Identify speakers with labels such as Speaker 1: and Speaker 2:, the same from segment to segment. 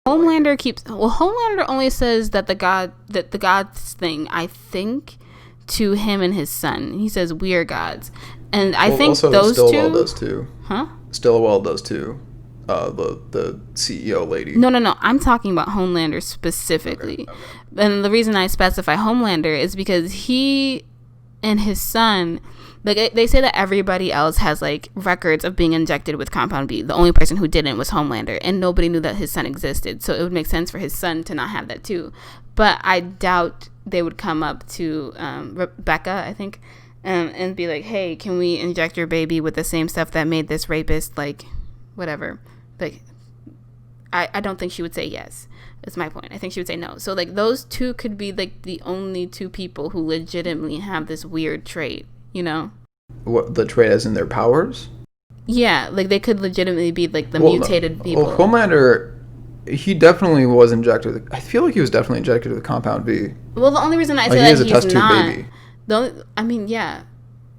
Speaker 1: Homelander only says that the gods thing, I think, to him and his son. He says we are gods, and I think
Speaker 2: also
Speaker 1: those
Speaker 2: Stillwell
Speaker 1: two
Speaker 2: does too.
Speaker 1: Huh?
Speaker 2: Stillwell does too. The CEO lady.
Speaker 1: No. I'm talking about Homelander specifically. Okay. And the reason I specify Homelander is because he and his son, like, they say that everybody else has like records of being injected with Compound V. The only person who didn't was Homelander, and nobody knew that his son existed. So it would make sense for his son to not have that too. But I doubt they would come up to Rebecca, I think, and be like, "Hey, can we inject your baby with the same stuff that made this rapist like whatever?" Like, I don't think she would say yes. That's my point. I think she would say no. So like those two could be like the only two people who legitimately have this weird trait, you know?
Speaker 2: What, the trait as in their powers?
Speaker 1: Yeah, like they could legitimately be like the mutated people.
Speaker 2: Well, Homelander, he definitely was injected. I feel like he was definitely injected with Compound V.
Speaker 1: Well, the only reason I say that he's not, yeah.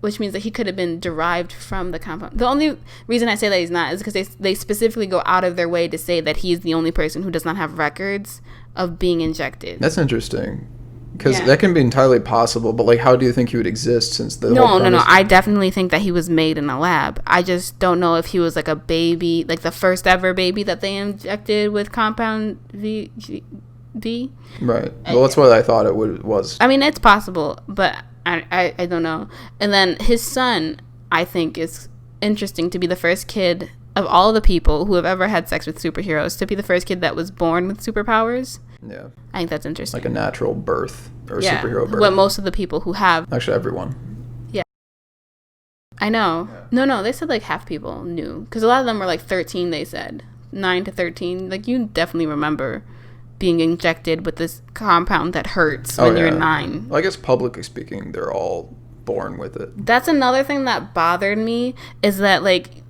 Speaker 1: Which means that he could have been derived from the compound. The only reason I say that he's not is because they specifically go out of their way to say that he's the only person who does not have records of being injected.
Speaker 2: That's interesting. Because that can be entirely possible, but like, how do you think he would exist since the whole premise...
Speaker 1: No. I definitely think that he was made in a lab. I just don't know if he was like a baby, like the first ever baby that they injected with Compound V.
Speaker 2: Right. Well, that's what I thought it was.
Speaker 1: I mean, it's possible, but I don't know. And then his son, I think, is interesting to be the first kid of all the people who have ever had sex with superheroes to be the first kid that was born with superpowers.
Speaker 2: Yeah.
Speaker 1: I think that's interesting.
Speaker 2: Like a natural birth or superhero birth.
Speaker 1: What most of the people who have.
Speaker 2: Actually, everyone.
Speaker 1: Yeah. I know. Yeah. No, they said like half people knew. Because a lot of them were like 13, they said. 9 to 13. Like, you definitely remember being injected with this compound that hurts when you're 9.
Speaker 2: Well, I guess publicly speaking, they're all born with it.
Speaker 1: That's another thing that bothered me is that, like,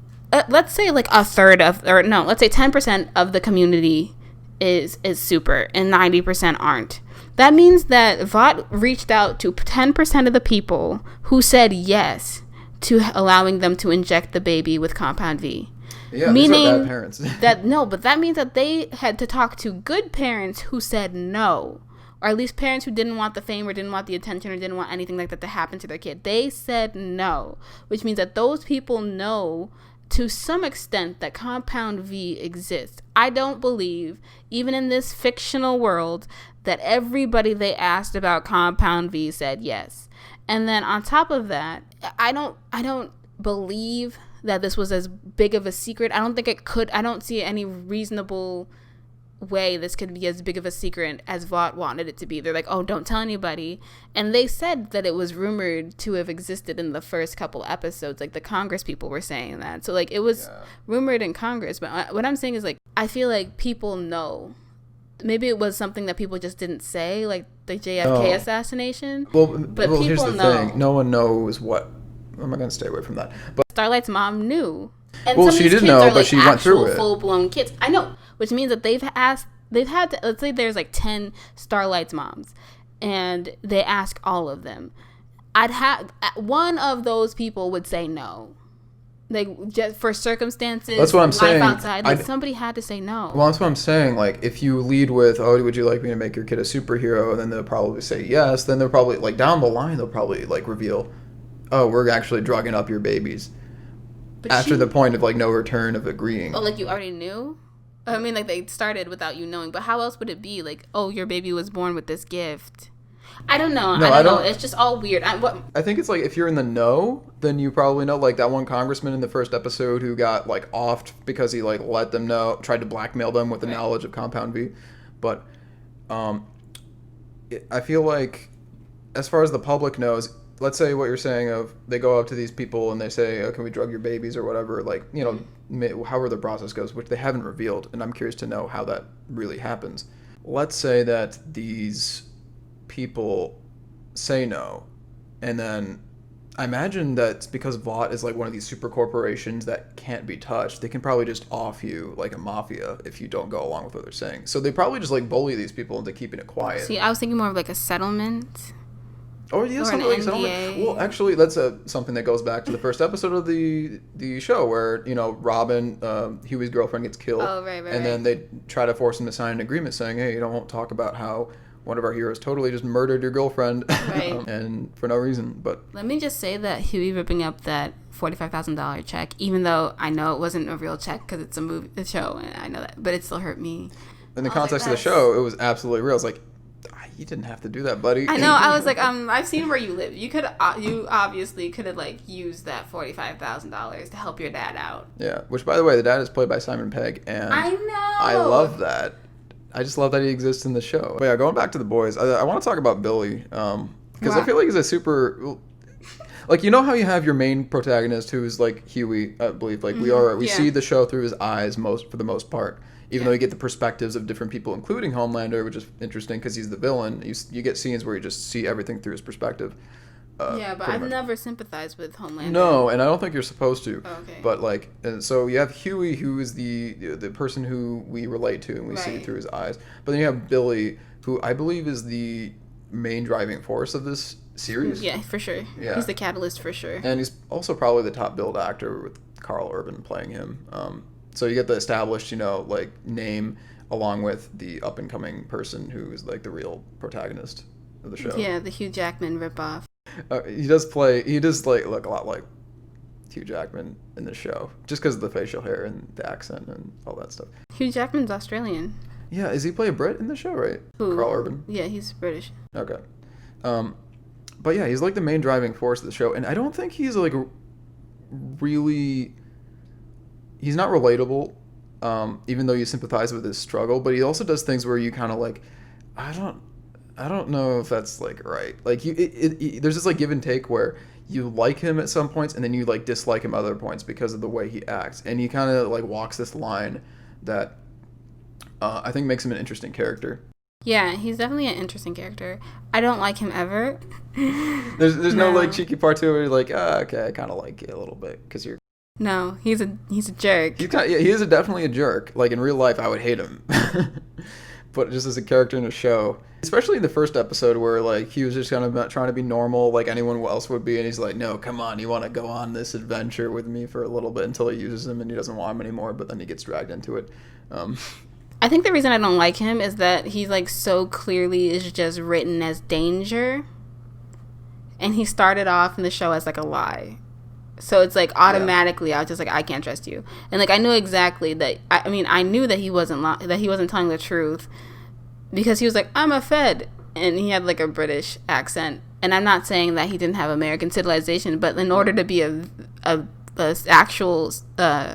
Speaker 1: let's say like let's say 10% of the community is super and 90% aren't. That means that Vought reached out to 10% of the people who said yes to allowing them to inject the baby with Compound V.
Speaker 2: Yeah,
Speaker 1: meaning
Speaker 2: these are bad parents.
Speaker 1: But that means that they had to talk to good parents who said no, or at least parents who didn't want the fame or didn't want the attention or didn't want anything like that to happen to their kid. They said no, which means that those people know to some extent that Compound V exists. I don't believe, even in this fictional world, that everybody they asked about Compound V said yes. And then on top of that, I don't believe that this was as big of a secret. I don't see any reasonable way this could be as big of a secret as Vought wanted it to be. They're like, oh, don't tell anybody. And they said that it was rumored to have existed in the first couple episodes. Like, the Congress people were saying that. So, like, it was rumored in Congress. But what I'm saying is, like, I feel like people know. Maybe it was something that people just didn't say, like the JFK assassination. But people
Speaker 2: here's the
Speaker 1: know.
Speaker 2: thing. No one knows what... I'm not going to stay away from that. But
Speaker 1: Starlight's mom knew. And
Speaker 2: well, she did know, but she went through it.
Speaker 1: Full-blown kids. I know, which means that they've had to, let's say there's like 10 Starlight's moms, and they ask all of them. One of those people would say no. Like, just for circumstances.
Speaker 2: That's what I'm saying.
Speaker 1: Life outside, like, somebody had to say no.
Speaker 2: Well, that's what I'm saying. Like, if you lead with, oh, would you like me to make your kid a superhero? And then they'll probably say yes. Then they'll probably, like, down the line, they'll probably, like, reveal, oh, we're actually drugging up your babies. But after the point of, like, no return of agreeing.
Speaker 1: Oh, like, you already knew? I mean, like, they started without you knowing. But how else would it be? Like, oh, your baby was born with this gift. I don't know. I don't know. It's just all weird.
Speaker 2: I think it's like, if you're in the know, then you probably know. Like, that one congressman in the first episode who got, like, offed because he, like, let them know, tried to blackmail them with the knowledge of Compound V. But I feel like, as far as the public knows, let's say what you're saying of they go up to these people and they say, oh, can we drug your babies or whatever, like, you know, however the process goes, which they haven't revealed, and I'm curious to know how that really happens. Let's say that these people say no, and then I imagine that because Vought is like one of these super corporations that can't be touched, they can probably just off you like a mafia if you don't go along with what they're saying. So they probably just like bully these people into keeping it quiet.
Speaker 1: See, I was thinking more of like a settlement.
Speaker 2: Oh yeah,
Speaker 1: or
Speaker 2: something
Speaker 1: an
Speaker 2: like
Speaker 1: NDA.
Speaker 2: settlement. Well, actually, that's something that goes back to the first episode of the show, where Robin, Huey's girlfriend, gets killed,
Speaker 1: Oh, right,
Speaker 2: and then they try to force him to sign an agreement saying, "Hey, you don't talk about how one of our heroes totally just murdered your girlfriend,
Speaker 1: Right.
Speaker 2: and for no reason." But
Speaker 1: let me just say that Huey ripping up that $45,000 check, even though I know it wasn't a real check because it's a show, and I know that, but it still hurt me.
Speaker 2: in the context of the show, it was absolutely real. It's like, you didn't have to do that, buddy.
Speaker 1: I know. I was like, I've seen where you live. You obviously could have like used that $45,000 to help your dad out.
Speaker 2: Yeah. Which, by the way, the dad is played by Simon Pegg, and
Speaker 1: I know.
Speaker 2: I love that. I just love that he exists in the show. But yeah, going back to the boys, I want to talk about Billy, because I feel like he's a super. Like, you know how you have your main protagonist who is like Huey, I believe. Like we see the show through his eyes for the most part. Even though you get the perspectives of different people, including Homelander, which is interesting because he's the villain. You get scenes where you just see everything through his perspective.
Speaker 1: But I've never sympathized with Homelander.
Speaker 2: No, and I don't think you're supposed to.
Speaker 1: Oh, okay.
Speaker 2: But like, and so you have Huey, who is the person who we relate to and we see through his eyes. But then you have Billy, who I believe is the main driving force of this series.
Speaker 1: Yeah, for sure. Yeah. He's the catalyst for sure.
Speaker 2: And he's also probably the top billed actor with Carl Urban playing him. So you get the established, like name along with the up and coming person who is like the real protagonist of the show.
Speaker 1: Yeah, the Hugh Jackman ripoff.
Speaker 2: He does like look a lot like Hugh Jackman in the show, just because of the facial hair and the accent and all that stuff.
Speaker 1: Hugh Jackman's Australian.
Speaker 2: Yeah, is he play a Brit in the show, right?
Speaker 1: Who?
Speaker 2: Carl Urban.
Speaker 1: Yeah, he's British.
Speaker 2: Okay. But yeah, he's like the main driving force of the show, and I don't think he's like really. He's not relatable, even though you sympathize with his struggle. But he also does things where you kind of like, I don't know if that's like right. Like there's this like give and take where you like him at some points and then you like dislike him at other points because of the way he acts, and he kind of like walks this line that I think makes him an interesting character.
Speaker 1: Yeah, he's definitely an interesting character. I don't like him ever.
Speaker 2: There's no like cheeky part to it where you're like, okay, I kind of like it a little bit because you're.
Speaker 1: No, he's a jerk.
Speaker 2: He is definitely a jerk. Like in real life, I would hate him, but just as a character in a show, especially in the first episode where like he was just kind of trying to be normal like anyone else would be, and he's like, no, come on, you want to go on this adventure with me for a little bit until he uses him and he doesn't want him anymore, but then he gets dragged into it.
Speaker 1: I think the reason I don't like him is that he's like so clearly is just written as danger, and he started off in the show as like a lie. So it's like automatically I was just like, I can't trust you. And like I knew exactly that. I knew that he wasn't telling the truth because he was like, I'm a Fed, and he had like a British accent. And I'm not saying that he didn't have American civilization, but in order to be a actual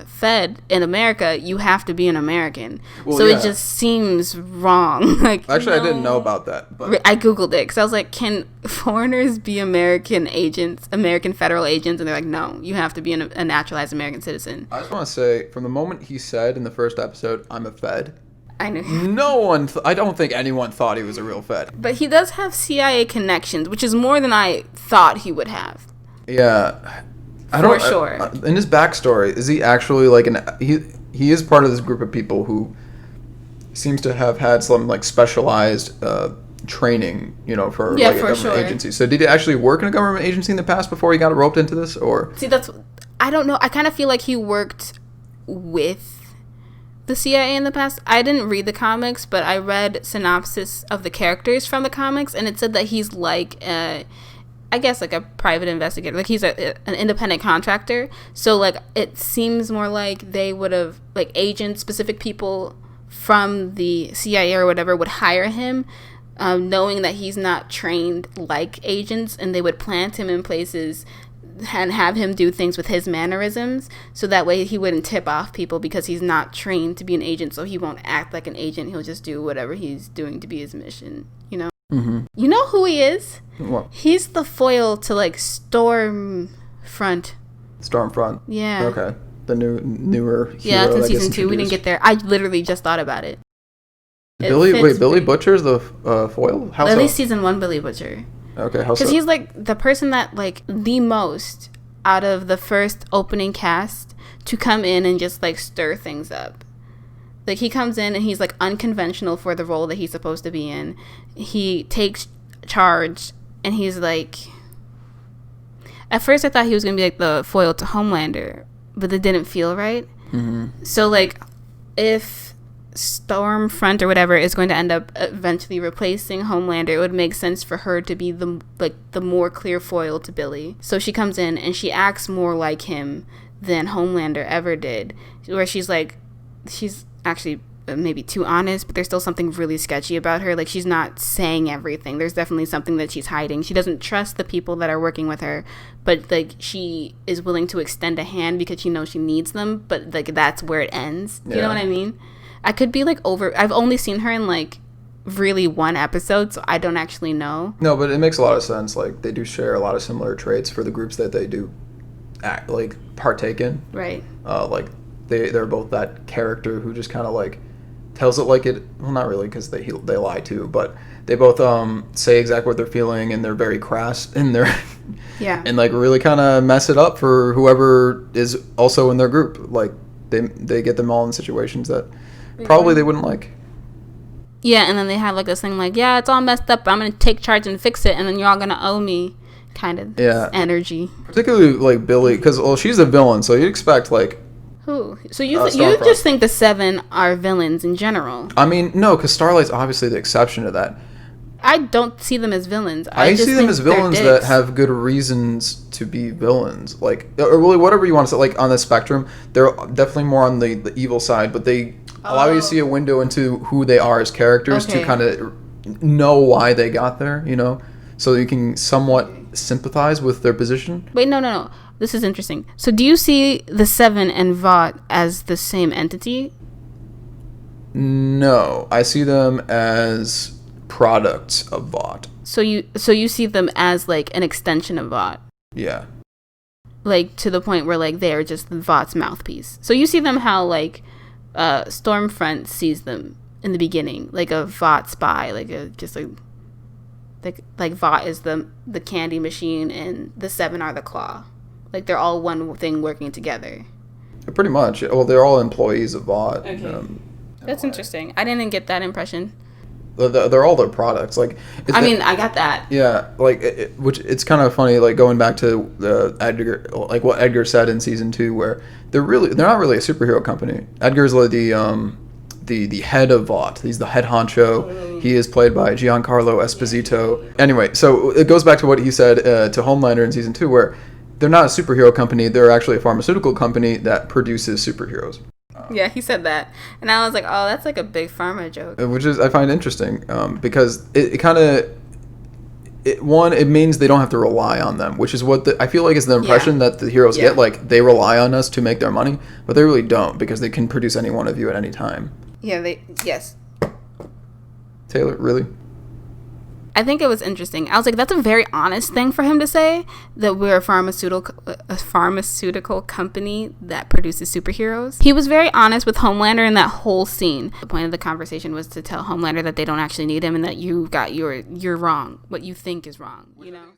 Speaker 1: Fed in America, you have to be an American. Well, so it just seems wrong. Like
Speaker 2: actually, I didn't know about that, but
Speaker 1: I googled it because I was like, can foreigners be American agents, American federal agents? And they're like, no, you have to be a naturalized American citizen.
Speaker 2: I just want to say, from the moment he said in the first episode, I'm a Fed,
Speaker 1: I knew.
Speaker 2: No one, I don't think anyone thought he was a real Fed.
Speaker 1: But he does have CIA connections, which is more than I thought he would have.
Speaker 2: Yeah.
Speaker 1: For sure.
Speaker 2: In his backstory, is he actually like he is part of this group of people who seems to have had some like specialized training, for like a government agency. So did he actually work in a government agency in the past before he got roped into this, or?
Speaker 1: See, I don't know. I kind of feel like he worked with the CIA in the past. I didn't read the comics, but I read synopsis of the characters from the comics, and it said that he's like I guess like a private investigator, like he's an independent contractor. So like it seems more like they would have like agents, specific people from the CIA or whatever would hire him, knowing that he's not trained like agents, and they would plant him in places and have him do things with his mannerisms, so that way he wouldn't tip off people because he's not trained to be an agent, so he won't act like an agent. He'll just do whatever he's doing to be his mission,
Speaker 2: Mm-hmm.
Speaker 1: You know who he is?
Speaker 2: What?
Speaker 1: He's the foil to like Stormfront. Yeah.
Speaker 2: Okay. The newer hero.
Speaker 1: Yeah, it's in season 2. We didn't get there. I literally just thought about it.
Speaker 2: Billy Butcher's the foil? How
Speaker 1: at
Speaker 2: so?
Speaker 1: least season 1 Billy Butcher.
Speaker 2: Okay, how so?
Speaker 1: Because he's like the person that like the most out of the first opening cast to come in and just like stir things up. Like he comes in and he's like unconventional for the role that he's supposed to be in. He takes charge and he's like, at first I thought he was gonna be like the foil to Homelander, but it didn't feel right.
Speaker 2: Mm-hmm.
Speaker 1: So like, if Stormfront or whatever is going to end up eventually replacing Homelander, it would make sense for her to be the more clear foil to Billy. So she comes in and she acts more like him than Homelander ever did, where she's actually maybe too honest, but there's still something really sketchy about her. Like, she's not saying everything. There's definitely something that she's hiding. She doesn't trust the people that are working with her, but like, she is willing to extend a hand because she knows she needs them, but like, that's where it ends. You know what I mean? I could be like I've only seen her in like really one episode, so I don't actually know.
Speaker 2: No, but it makes a lot of sense. Like, they do share a lot of similar traits for the groups that they do partake in.
Speaker 1: Right.
Speaker 2: Like, they're both that character who just kind of like tells it like it. Well, not really, because they lie too, but they both say exactly what they're feeling, and they're very crass in their and like really kind of mess it up for whoever is also in their group. Like, they get them all in situations that probably they wouldn't like.
Speaker 1: Yeah, and then they have like this thing like, yeah, it's all messed up, but I'm gonna take charge and fix it, and then you're all gonna owe me, kind of energy. Particularly
Speaker 2: like Billy, because she's a villain, so you'd expect like.
Speaker 1: Who? So you just think the Seven are villains in general?
Speaker 2: I mean, no, because Starlight's obviously the exception to that.
Speaker 1: I don't see them as villains.
Speaker 2: I see them as villains that have good reasons to be villains. Like, or really whatever you want to say. Like, on the spectrum, they're definitely more on the evil side, but they allow you to see a window into who they are as characters to kind of know why they got there, you know? So you can somewhat sympathize with their position.
Speaker 1: Wait, no. This is interesting. So do you see the Seven and Vought as the same entity?
Speaker 2: No. I see them as products of Vought.
Speaker 1: So you see them as like an extension of Vought.
Speaker 2: Yeah.
Speaker 1: Like, to the point where like they're just Vaught's mouthpiece. So you see them how like Stormfront sees them in the beginning, like a Vought spy, like Vought is the candy machine and the Seven are the claw. Like, they're all one thing working together.
Speaker 2: Pretty much. Well, they're all employees of Vought.
Speaker 1: Okay. That's interesting. I didn't get that impression.
Speaker 2: They're all their products. Like,
Speaker 1: I got that.
Speaker 2: Yeah, like which it's kind of funny. Like, going back to Edgar, like what Edgar said in season 2, where they're not really a superhero company. Edgar's like the head of Vought. He's the head honcho. He is played by Giancarlo Esposito. Anyway, so it goes back to what he said to Homelander in season 2, where they're not a superhero company. They're actually a pharmaceutical company that produces superheroes.
Speaker 1: Yeah, he said that, and I was like, "Oh, that's like a big pharma joke."
Speaker 2: Which I find interesting because it kind of it means they don't have to rely on them, which is what I feel like is the impression that the heroes get. Like, they rely on us to make their money, but they really don't, because they can produce any one of you at any time.
Speaker 1: Yeah, yes.
Speaker 2: Taylor, really?
Speaker 1: I think it was interesting. I was like, that's a very honest thing for him to say, that we're a pharmaceutical company that produces superheroes. He was very honest with Homelander in that whole scene. The point of the conversation was to tell Homelander that they don't actually need him, and that you're wrong. What you think is wrong, you know?